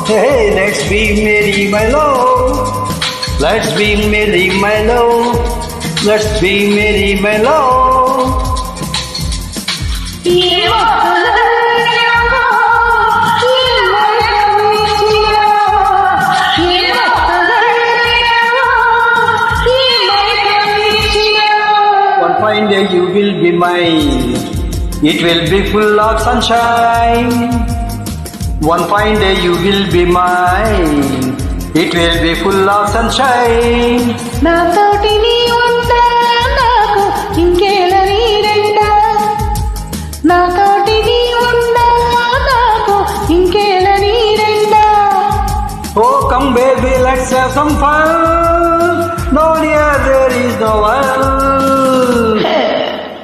Hey, let's be merry, my love. Let's be merry, my love. Let's be merry, my love. One fine day you will be mine. It will be full of sunshine. One fine day you will be mine. It will be full of sunshine. నాతోటి నీ ఉంటా నాకు ఇంకేలా నీరెండా నాతోటి నీ ఉంటా నాకు ఇంకేలా నీరెండా Oh, come baby, let's have some fun. No, dear, there is no one.